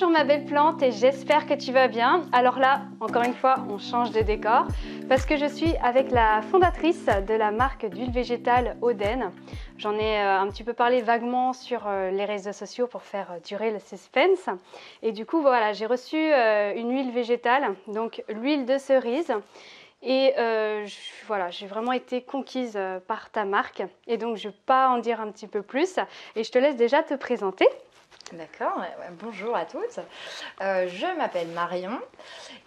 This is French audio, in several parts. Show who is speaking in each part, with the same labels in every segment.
Speaker 1: Bonjour ma belle plante et j'espère que tu vas bien. Alors là, encore une fois, on change de décor parce que je suis avec la fondatrice de la marque d'huile végétale Oden. J'en ai un petit peu parlé vaguement sur les réseaux sociaux pour faire durer le suspense. Et du coup, voilà, j'ai reçu une huile végétale, donc l'huile de cerise. Et voilà, j'ai vraiment été conquise par ta marque. Et donc, je ne vais pas en dire un petit peu plus. Et je te laisse déjà te présenter.
Speaker 2: D'accord, bonjour à toutes. Je m'appelle Marion,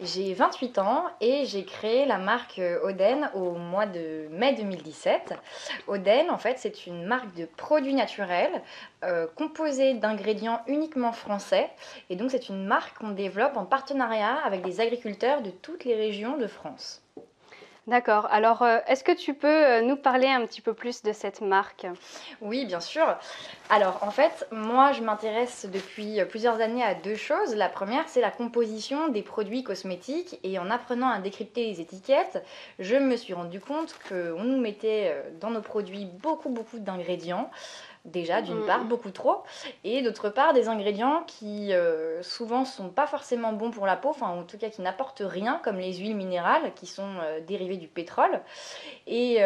Speaker 2: j'ai 28 ans et j'ai créé la marque Oden au mois de mai 2017. Oden, en fait, c'est une marque de produits naturels composée d'ingrédients uniquement français. Et donc, c'est une marque qu'on développe en partenariat avec des agriculteurs de toutes les régions de France.
Speaker 1: D'accord. Alors, est-ce que tu peux nous parler un petit peu plus de cette marque?
Speaker 2: Oui, bien sûr. Alors, en fait, moi, je m'intéresse depuis plusieurs années à deux choses. La première, c'est la composition des produits cosmétiques. Et en apprenant à décrypter les étiquettes, je me suis rendu compte qu'on nous mettait dans nos produits beaucoup d'ingrédients. Déjà, d'une part, beaucoup trop, et d'autre part, des ingrédients qui souvent sont pas forcément bons pour la peau, enfin en tout cas qui n'apportent rien, comme les huiles minérales qui sont dérivées du pétrole. Et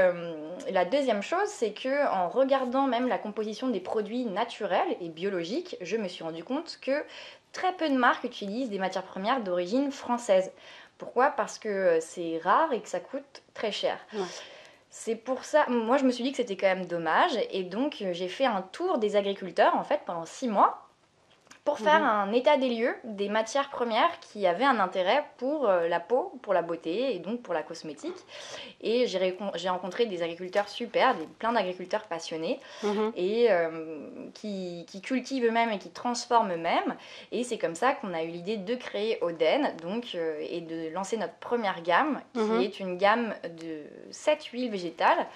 Speaker 2: la deuxième chose, c'est que en regardant même la composition des produits naturels et biologiques, je me suis rendu compte que très peu de marques utilisent des matières premières d'origine française. Pourquoi? Parce que c'est rare et que ça coûte très cher.
Speaker 1: Ouais.
Speaker 2: C'est pour ça, moi je me suis dit que c'était quand même dommage et donc j'ai fait un tour des agriculteurs en fait pendant 6 mois pour faire un état des lieux des matières premières qui avaient un intérêt pour la peau, pour la beauté et donc pour la cosmétique. Et j'ai rencontré des agriculteurs super, plein d'agriculteurs passionnés et qui cultivent eux-mêmes et qui transforment eux-mêmes. Et c'est comme ça qu'on a eu l'idée de créer Oden donc, et de lancer notre première gamme qui est une gamme de 7 huiles végétales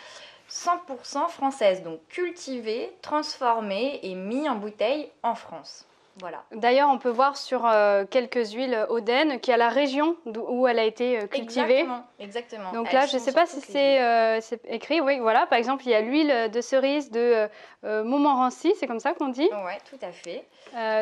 Speaker 2: 100% françaises, donc cultivées, transformées et mises en bouteille en France. Voilà.
Speaker 1: D'ailleurs, on peut voir sur quelques huiles Oden qu'il y a la région où elle a été cultivée.
Speaker 2: Exactement.
Speaker 1: Donc là, je ne sais pas si c'est écrit. Oui, voilà. Par exemple, il y a l'huile de cerise de Montmorency, c'est comme ça qu'on dit.
Speaker 2: Oui, tout à fait.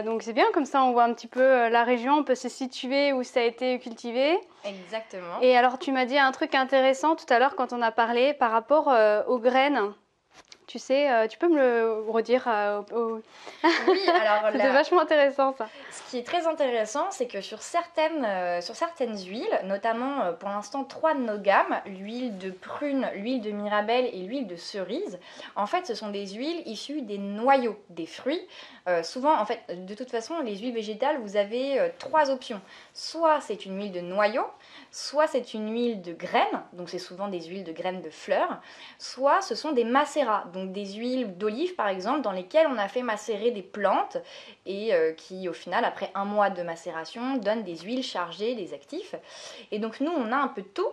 Speaker 1: Donc c'est bien, comme ça on voit un petit peu la région, on peut se situer où ça a été cultivé.
Speaker 2: Exactement.
Speaker 1: Et alors, tu m'as dit un truc intéressant tout à l'heure quand on a parlé par rapport aux graines. Tu sais, tu peux me le redire
Speaker 2: Oui, alors
Speaker 1: c'était vachement intéressant ça.
Speaker 2: Ce qui est très intéressant, c'est que sur certaines huiles, notamment pour l'instant 3 de nos gammes, l'huile de prune, l'huile de mirabelle et l'huile de cerise, en fait ce sont des huiles issues des noyaux des fruits. Souvent, en fait, de toute façon, les huiles végétales, vous avez 3 options. Soit c'est une huile de noyau, soit c'est une huile de graines, donc c'est souvent des huiles de graines de fleurs, soit ce sont des macérats, donc des huiles d'olive par exemple, dans lesquelles on a fait macérer des plantes et qui au final, après 1 mois de macération, donnent des huiles chargées, des actifs. Et donc nous, on a un peu de tout.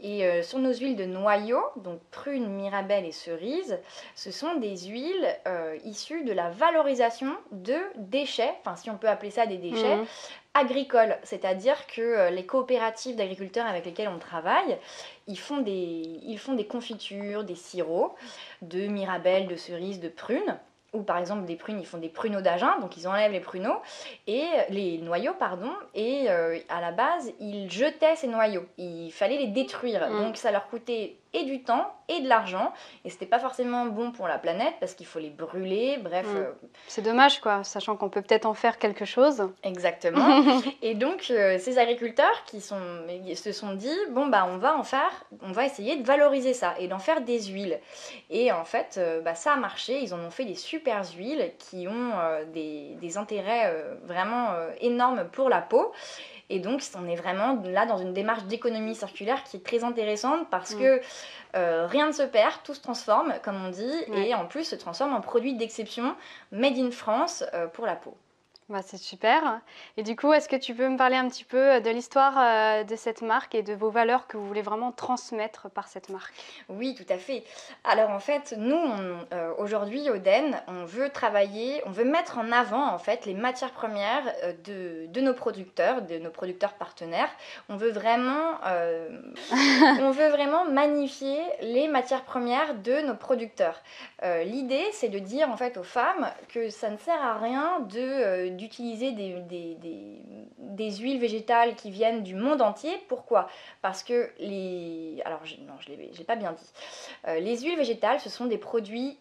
Speaker 2: Et sur nos huiles de noyau, donc prune, mirabelle et cerise, ce sont des huiles issues de la valorisation de déchets, enfin si on peut appeler ça des déchets, agricoles. C'est-à-dire que les coopératives d'agriculteurs avec lesquelles on travaille, ils font des confitures, des sirops de mirabelle, de cerise, de prune. Ou par exemple des prunes, ils font des pruneaux d'Agen, donc ils enlèvent les pruneaux et les noyaux, pardon, et à la base ils jetaient ces noyaux, il fallait les détruire, donc ça leur coûtait et du temps et de l'argent, et c'était pas forcément bon pour la planète parce qu'il faut les brûler, bref.
Speaker 1: C'est dommage quoi, sachant qu'on peut peut-être en faire quelque chose.
Speaker 2: Exactement. Et donc ces agriculteurs se sont dit bon bah on va essayer de valoriser ça et d'en faire des huiles. Et en fait ça a marché, ils en ont fait des super huiles qui ont des intérêts vraiment énormes pour la peau. Et donc, on est vraiment là dans une démarche d'économie circulaire qui est très intéressante parce que rien ne se perd, tout se transforme, comme on dit, et en plus se transforme en produit d'exception made in France pour la peau.
Speaker 1: Bah, c'est super. Et du coup, est-ce que tu peux me parler un petit peu de l'histoire de cette marque et de vos valeurs que vous voulez vraiment transmettre par cette marque?
Speaker 2: Oui, tout à fait. Alors en fait, nous, aujourd'hui, Oden, on veut mettre en avant en fait les matières premières de nos producteurs partenaires. On veut vraiment magnifier les matières premières de nos producteurs. L'idée, c'est de dire en fait aux femmes que ça ne sert à rien d'utiliser des huiles végétales qui viennent du monde entier. Pourquoi? Parce que alors non, je l'ai pas bien dit. Les huiles végétales, ce sont des produits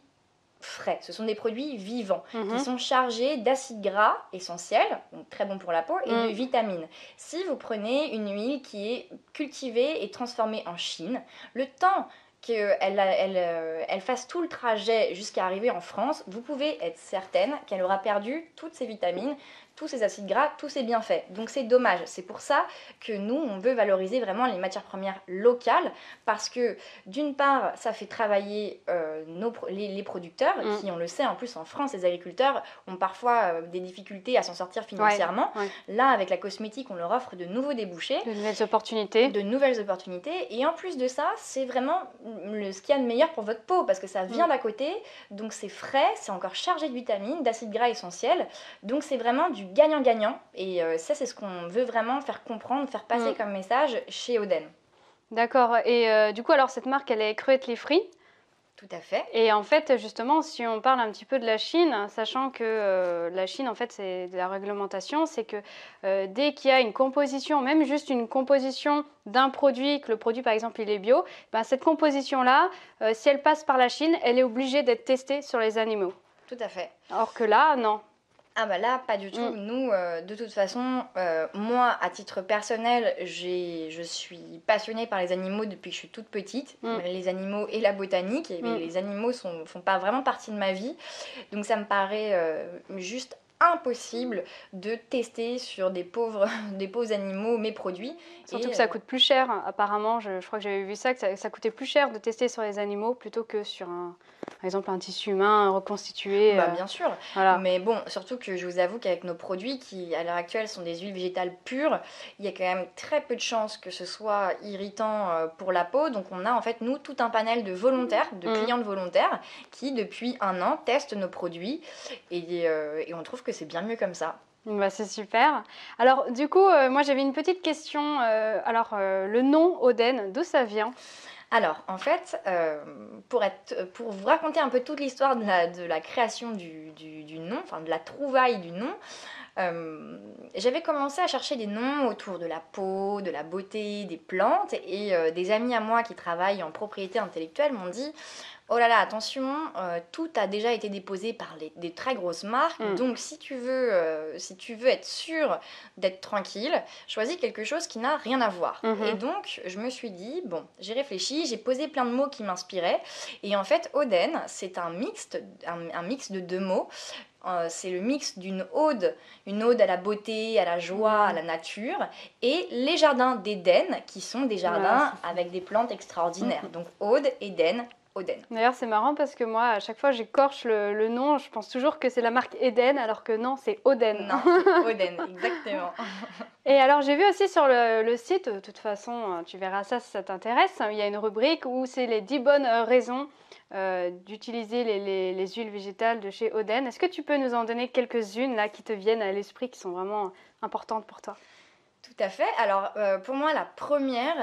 Speaker 2: frais, ce sont des produits vivants qui sont chargés d'acides gras essentiels, donc très bons pour la peau, et de vitamines. Si vous prenez une huile qui est cultivée et transformée en Chine, le temps qu'elle fasse tout le trajet jusqu'à arriver en France, vous pouvez être certaine qu'elle aura perdu toutes ses vitamines, tous ses acides gras, tous ses bienfaits. Donc c'est dommage. C'est pour ça que nous, on veut valoriser vraiment les matières premières locales, parce que d'une part, ça fait travailler les producteurs, qui, on le sait, en plus en France, les agriculteurs ont parfois des difficultés à s'en sortir financièrement. Là, avec la cosmétique, on leur offre de nouveaux débouchés.
Speaker 1: De nouvelles opportunités.
Speaker 2: De nouvelles opportunités. Et en plus de ça, c'est vraiment ce qu'il y a de meilleur pour votre peau, parce que ça vient d'à côté, donc c'est frais, c'est encore chargé de vitamines, d'acides gras essentiels. Donc c'est vraiment du gagnant-gagnant, et ça c'est ce qu'on veut vraiment faire comprendre, faire passer comme message chez Oden.
Speaker 1: D'accord, et du coup alors cette marque elle est cruelty free.
Speaker 2: Tout à fait.
Speaker 1: Et en fait justement si on parle un petit peu de la Chine, sachant que la Chine en fait c'est de la réglementation, c'est que dès qu'il y a une composition, même juste une composition d'un produit, que le produit par exemple il est bio, ben, cette composition là, si elle passe par la Chine, elle est obligée d'être testée sur les animaux.
Speaker 2: Tout à fait.
Speaker 1: Alors que là, non.
Speaker 2: Ah bah là, pas du tout. Nous, de toute façon, moi, à titre personnel, je suis passionnée par les animaux depuis que je suis toute petite. Les animaux et la botanique. Et les animaux font pas vraiment partie de ma vie. Donc ça me paraît juste impossible de tester sur des pauvres animaux mes produits.
Speaker 1: Surtout que ça coûte plus cher. Apparemment, je crois que j'avais vu ça, que ça coûtait plus cher de tester sur les animaux plutôt que sur par exemple un tissu humain reconstitué.
Speaker 2: Bah, bien sûr,
Speaker 1: voilà.
Speaker 2: Mais bon, surtout que je vous avoue qu'avec nos produits qui à l'heure actuelle sont des huiles végétales pures, il y a quand même très peu de chances que ce soit irritant pour la peau. Donc on a en fait nous tout un panel de volontaires, de clientes volontaires qui depuis 1 an testent nos produits, et on trouve que c'est bien mieux comme ça.
Speaker 1: Bah, c'est super. Alors du coup, moi j'avais une petite question. Le nom Oden, d'où ça vient ?
Speaker 2: Alors, en fait, pour vous raconter un peu toute l'histoire de la création du nom, enfin de la trouvaille du nom, j'avais commencé à chercher des noms autour de la peau, de la beauté, des plantes, et des amis à moi qui travaillent en propriété intellectuelle m'ont dit: oh là là, attention, tout a déjà été déposé par des très grosses marques, donc si tu veux être sûr d'être tranquille, choisis quelque chose qui n'a rien à voir. Et donc, je me suis dit, bon, j'ai réfléchi, j'ai posé plein de mots qui m'inspiraient, et en fait, Oden, c'est un mix de 2 mots. C'est le mix d'une ode, une ode à la beauté, à la joie, à la nature, et les jardins d'Éden, qui sont des jardins avec des plantes extraordinaires. Donc, Ode, Éden, Oden.
Speaker 1: D'ailleurs, c'est marrant parce que moi, à chaque fois, j'écorche le nom. Je pense toujours que c'est la marque Eden, alors que non, c'est Oden.
Speaker 2: Non, c'est Oden, exactement.
Speaker 1: Et alors, j'ai vu aussi sur le site, de toute façon, tu verras ça si ça t'intéresse, il y a une rubrique où c'est les 10 bonnes raisons d'utiliser les huiles végétales de chez Oden. Est-ce que tu peux nous en donner quelques-unes là qui te viennent à l'esprit, qui sont vraiment importantes pour toi ?
Speaker 2: Tout à fait. Alors, pour moi, la première,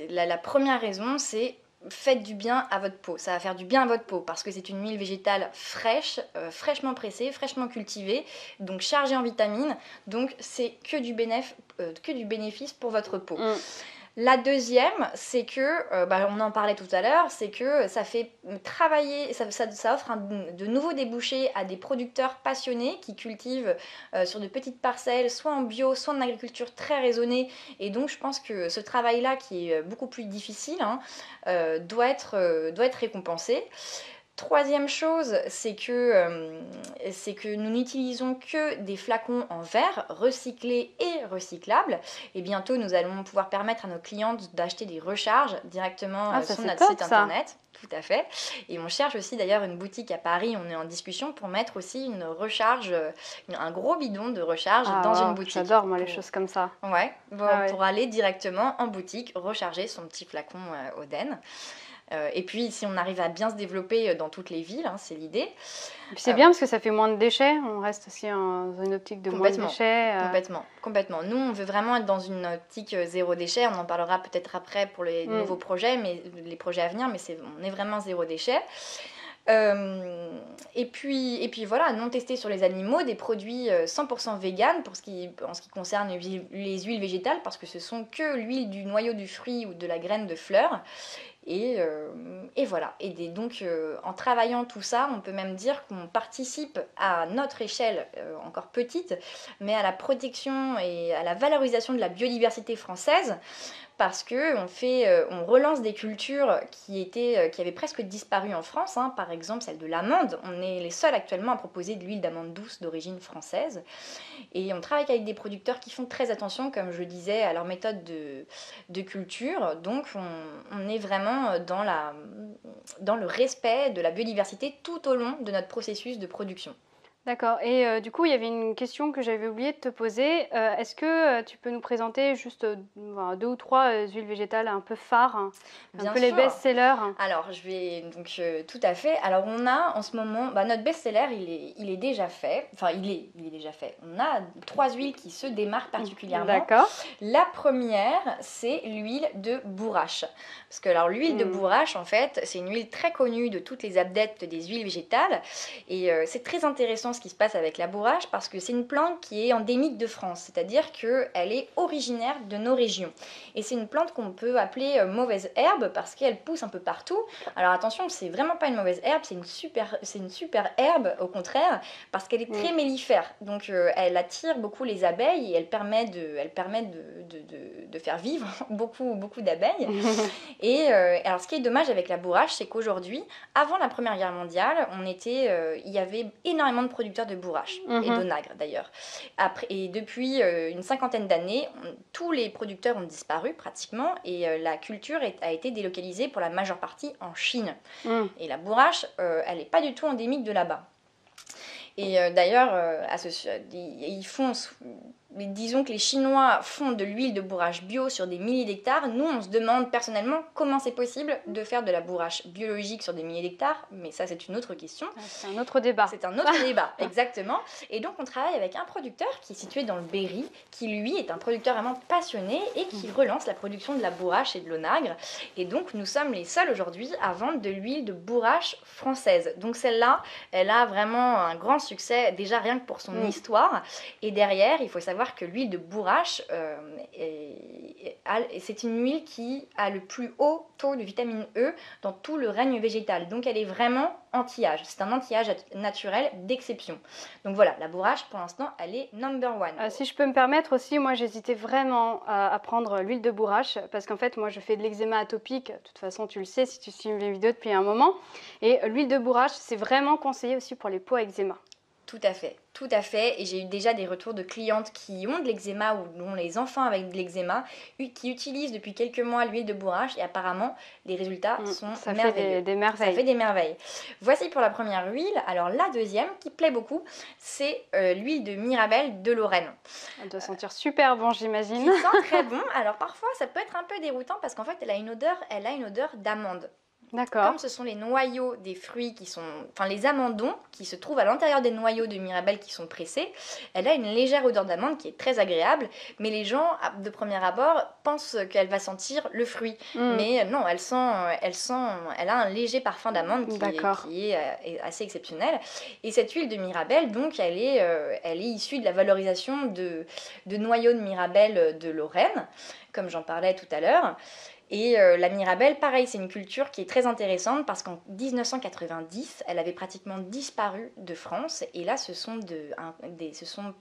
Speaker 2: la première raison, c'est faites du bien à votre peau. Ça va faire du bien à votre peau parce que c'est une huile végétale fraîche, fraîchement pressée, fraîchement cultivée, donc chargée en vitamines. Donc, c'est que du bénéfice pour votre peau. La deuxième, c'est que, on en parlait tout à l'heure, c'est que ça fait travailler, ça offre de nouveaux débouchés à des producteurs passionnés qui cultivent sur de petites parcelles, soit en bio, soit en agriculture très raisonnée. Et donc, je pense que ce travail-là, qui est beaucoup plus difficile, doit être récompensé. Troisième chose, c'est que nous n'utilisons que des flacons en verre recyclés et recyclables. Et bientôt, nous allons pouvoir permettre à nos clientes d'acheter des recharges directement sur notre site internet. Tout à fait. Et on cherche aussi d'ailleurs une boutique à Paris. On est en discussion pour mettre aussi une recharge, un gros bidon de recharge dans une boutique.
Speaker 1: J'adore moi les choses comme ça.
Speaker 2: Ouais, pour aller directement en boutique recharger son petit flacon Oden. Et puis, si on arrive à bien se développer dans toutes les villes, c'est l'idée.
Speaker 1: Et puis c'est bien parce que ça fait moins de déchets. On reste aussi dans une optique de moins de déchets.
Speaker 2: Complètement. Nous, on veut vraiment être dans une optique zéro déchet. On en parlera peut-être après pour les nouveaux projets, mais les projets à venir. Mais on est vraiment zéro déchet. Et puis voilà, non testés sur les animaux, des produits 100% vegan en ce qui concerne les huiles végétales, parce que ce sont que l'huile du noyau du fruit ou de la graine de fleur. Et voilà. Donc, en travaillant tout ça, on peut même dire qu'on participe à notre échelle encore petite, mais à la protection et à la valorisation de la biodiversité française, parce que on relance des cultures qui avaient presque disparu en France, hein. Par exemple celle de l'amande. On est les seuls actuellement à proposer de l'huile d'amande douce d'origine française. Et on travaille avec des producteurs qui font très attention, comme je disais, à leur méthode de culture. Donc on est vraiment dans le respect de la biodiversité tout au long de notre processus de production.
Speaker 1: D'accord. Et du coup, il y avait une question que j'avais oublié de te poser. Est-ce que tu peux nous présenter juste 2 ou 3 huiles végétales un peu phares, hein, un
Speaker 2: Bien
Speaker 1: peu les
Speaker 2: sûr.
Speaker 1: best-sellers?
Speaker 2: Alors, tout à fait. Alors, on a en ce moment, notre best-seller, il est déjà fait. Enfin, il est déjà fait. On a 3 huiles qui se démarquent particulièrement.
Speaker 1: D'accord.
Speaker 2: La première, c'est l'huile de bourrache. Parce que, alors, l'huile de bourrache, en fait, c'est une huile très connue de toutes les adeptes des huiles végétales. Et c'est très intéressant ce qui se passe avec la bourrache, parce que c'est une plante qui est endémique de France. C'est-à-dire qu'elle est originaire de nos régions. Et c'est une plante qu'on peut appeler mauvaise herbe, parce qu'elle pousse un peu partout. Alors attention, c'est vraiment pas une mauvaise herbe, c'est une super herbe, au contraire, parce qu'elle est très mellifère. Donc elle attire beaucoup les abeilles et elle permet de faire vivre beaucoup d'abeilles. Et alors ce qui est dommage avec la bourrache, c'est qu'aujourd'hui, avant la Première Guerre mondiale, il y avait énormément de producteurs de bourrache et d'onagre d'ailleurs. Et depuis une cinquantaine d'années, tous les producteurs ont disparu pratiquement, et la culture a été délocalisée pour la majeure partie en Chine. Et la bourrache, elle n'est pas du tout endémique de là-bas. Et d'ailleurs, disons que les Chinois font de l'huile de bourrache bio sur des milliers d'hectares. Nous, on se demande personnellement comment c'est possible de faire de la bourrache biologique sur des milliers d'hectares, mais ça, c'est une autre question.
Speaker 1: C'est un autre débat.
Speaker 2: C'est un autre débat, exactement. Et donc, on travaille avec un producteur qui est situé dans le Berry, qui, lui, est un producteur vraiment passionné et qui relance la production de la bourrache et de l'onagre. Et donc, nous sommes les seuls aujourd'hui à vendre de l'huile de bourrache française. Donc, celle-là, elle a vraiment un grand succès, déjà rien que pour son histoire. Et derrière, il faut savoir que l'huile de bourrache, c'est une huile qui a le plus haut taux de vitamine E dans tout le règne végétal. Donc elle est vraiment anti-âge. C'est un anti-âge naturel d'exception. Donc voilà, la bourrache, pour l'instant, elle est number one.
Speaker 1: Si je peux me permettre aussi, moi j'hésitais vraiment à prendre l'huile de bourrache, parce qu'en fait moi je fais de l'eczéma atopique. De toute façon tu le sais si tu suis mes vidéos depuis un moment. Et l'huile de bourrache, c'est vraiment conseillé aussi pour les peaux à eczéma.
Speaker 2: Tout à fait. Et j'ai eu déjà des retours de clientes qui ont de l'eczéma ou ont les enfants avec de l'eczéma, qui utilisent depuis quelques mois l'huile de bourrache, et apparemment les résultats sont merveilleux.
Speaker 1: Ça
Speaker 2: fait des merveilles. Voici pour la première huile. Alors la deuxième qui plaît beaucoup, c'est l'huile de Mirabelle de Lorraine.
Speaker 1: Elle doit sentir super bon, j'imagine.
Speaker 2: Qui sent très bon. Alors parfois ça peut être un peu déroutant, parce qu'en fait elle a une odeur d'amande.
Speaker 1: D'accord.
Speaker 2: Comme ce sont les noyaux des fruits les amandons qui se trouvent à l'intérieur des noyaux de Mirabelle qui sont pressés, elle a une légère odeur d'amande qui est très agréable, mais les gens, de premier abord, pensent qu'elle va sentir le fruit. Mais non, elle a un léger parfum d'amande qui est assez exceptionnel. Et cette huile de Mirabelle, donc, elle est issue de la valorisation de noyaux de Mirabelle de Lorraine, comme j'en parlais tout à l'heure. Et la Mirabelle, pareil, c'est une culture qui est très intéressante, parce qu'en 1990, elle avait pratiquement disparu de France. Et là, ce sont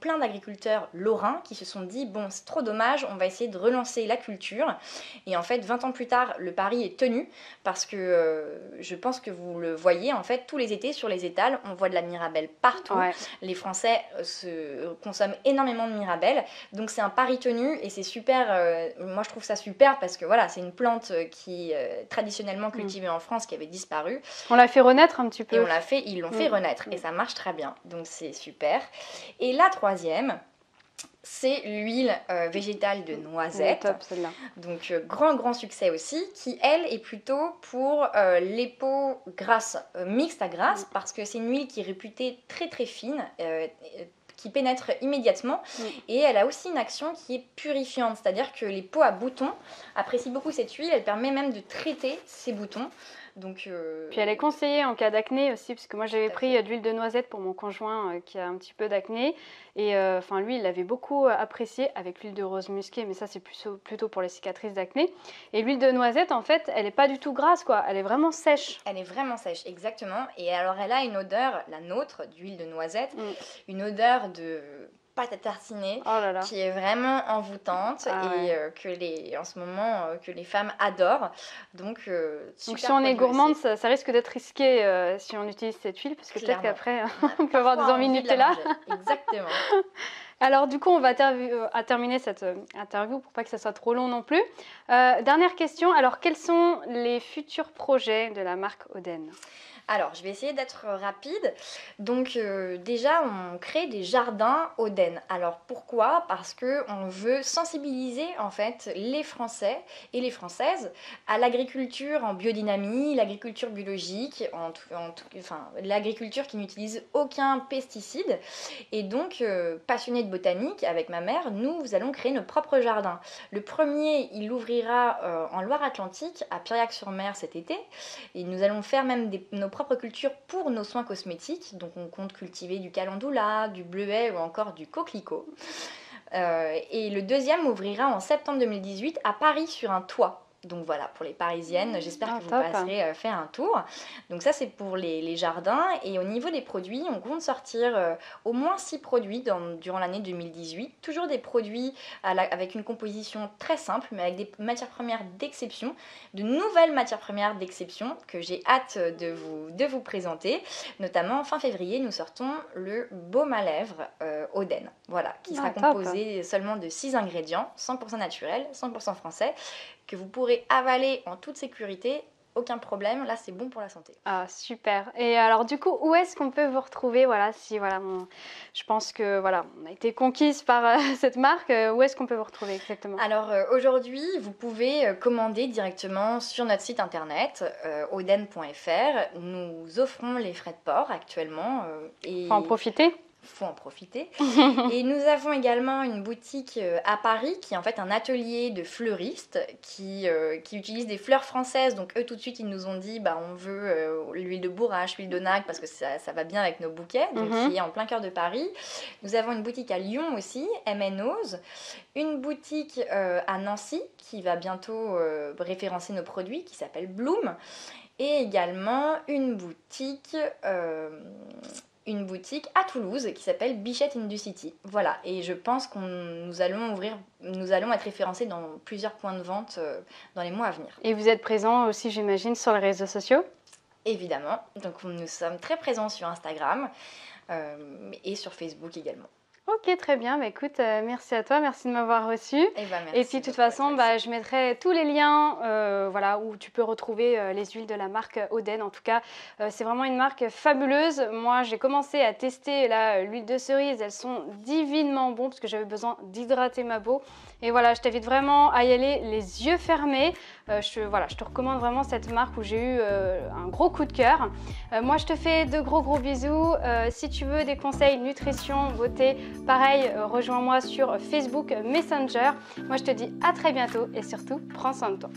Speaker 2: plein d'agriculteurs lorrains qui se sont dit « Bon, c'est trop dommage, on va essayer de relancer la culture ». Et en fait, 20 ans plus tard, le pari est tenu, parce que je pense que vous le voyez, en fait, tous les étés, sur les étals, on voit de la Mirabelle partout. Ouais. Les Français consomment énormément de Mirabelle. Donc c'est un pari tenu, et c'est super. Moi, je trouve ça super, parce que voilà, c'est une plante qui est traditionnellement cultivée en France, qui avait disparu.
Speaker 1: On l'a fait renaître un petit peu.
Speaker 2: Et ils l'ont fait renaître, et ça marche très bien, donc c'est super. Et la troisième, c'est l'huile végétale de noisette.
Speaker 1: Top, celle-là.
Speaker 2: Donc grand succès aussi, qui elle est plutôt pour les peaux grasses, mixtes à grasses, parce que c'est une huile qui est réputée très très fine, qui pénètre immédiatement, et elle a aussi une action qui est purifiante, c'est-à-dire que les peaux à boutons apprécient beaucoup cette huile. Elle permet même de traiter ces boutons. Donc,
Speaker 1: Puis elle est conseillée en cas d'acné aussi, parce que moi j'avais
Speaker 2: Tout à
Speaker 1: pris de l'huile de noisette pour mon conjoint qui a un petit peu d'acné. Et enfin lui, il l'avait beaucoup apprécié avec l'huile de rose musquée, mais ça c'est plutôt pour les cicatrices d'acné. Et l'huile de noisette, en fait, elle n'est pas du tout grasse, quoi. Elle est vraiment sèche.
Speaker 2: elle est vraiment sèche, exactement. Et alors, elle a une odeur, la nôtre, d'huile de noisette, une odeur de pâte à tartiner
Speaker 1: Oh là là.
Speaker 2: qui est vraiment envoûtante et en ce moment que les femmes adorent. Donc
Speaker 1: si on est gourmande, ça risque d'être risqué si on utilise cette huile, parce que peut-être qu'après on peut avoir des envies de Nutella.
Speaker 2: Exactement.
Speaker 1: Alors du coup, on va terminer cette interview pour pas que ça soit trop long non plus. Dernière question, alors quels sont les futurs projets de la marque Oden ?
Speaker 2: Alors, je vais essayer d'être rapide. Donc, déjà, on crée des jardins Oden. Alors, pourquoi ? Parce qu'on veut sensibiliser, en fait, les Français et les Françaises à l'agriculture en biodynamie, l'agriculture biologique, l'agriculture qui n'utilise aucun pesticide. Et donc, passionnés de botanique, avec ma mère, nous allons créer nos propres jardins. Le premier, il ouvrira en Loire-Atlantique, à Piriac-sur-Mer cet été. Et nous allons faire même nos propres cultures pour nos soins cosmétiques. Donc on compte cultiver du calendula, du bleuet ou encore du coquelicot. Et le deuxième ouvrira en septembre 2018 à Paris sur un toit. Donc voilà, pour les Parisiennes, j'espère que vous passerez faire un tour. Donc ça, c'est pour les jardins. Et au niveau des produits, on compte sortir au moins 6 produits durant l'année 2018. Toujours des produits avec une composition très simple, mais avec des matières premières d'exception, de nouvelles matières premières d'exception que j'ai hâte de vous présenter. Notamment, fin février, nous sortons le baume à lèvres Oden. Voilà, qui sera composé seulement de 6 ingrédients, 100% naturels, 100% français, que vous pourrez avaler en toute sécurité, aucun problème, là c'est bon pour la santé.
Speaker 1: Ah super. Et alors du coup, où est-ce qu'on peut vous retrouver ? Voilà, si voilà, je pense que voilà, on a été conquise par cette marque. Où est-ce qu'on peut vous retrouver exactement ?
Speaker 2: Alors aujourd'hui, vous pouvez commander directement sur notre site internet oden.fr. Nous offrons les frais de port actuellement.
Speaker 1: Faut en profiter.
Speaker 2: Faut en profiter. Et nous avons également une boutique à Paris qui est en fait un atelier de fleuristes qui utilise des fleurs françaises. Donc eux tout de suite ils nous ont dit on veut l'huile de bourrache, l'huile de nacre parce que ça va bien avec nos bouquets, donc qui est en plein cœur de Paris. Nous avons une boutique à Lyon aussi, MNOs, une boutique à Nancy qui va bientôt référencer nos produits qui s'appelle Bloom, et également une boutique à Toulouse qui s'appelle Bichette in the City. Voilà, et je pense que nous allons être référencés dans plusieurs points de vente dans les mois à venir.
Speaker 1: Et vous êtes présent aussi, j'imagine, sur les réseaux sociaux ?
Speaker 2: Évidemment, donc nous sommes très présents sur Instagram et sur Facebook également.
Speaker 1: Ok, très bien. Bah, écoute, merci à toi, merci de m'avoir reçue. Et puis de toute façon, je mettrai tous les liens voilà, où tu peux retrouver les huiles de la marque Oden. En tout cas, c'est vraiment une marque fabuleuse. Moi, j'ai commencé à tester l'huile de cerise. Elles sont divinement bonnes parce que j'avais besoin d'hydrater ma peau. Et voilà, je t'invite vraiment à y aller les yeux fermés. Je te recommande vraiment cette marque où j'ai eu un gros coup de cœur. Moi, je te fais de gros bisous. Si tu veux des conseils nutrition, beauté, pareil, rejoins-moi sur Facebook Messenger. Moi, je te dis à très bientôt et surtout, prends soin de toi.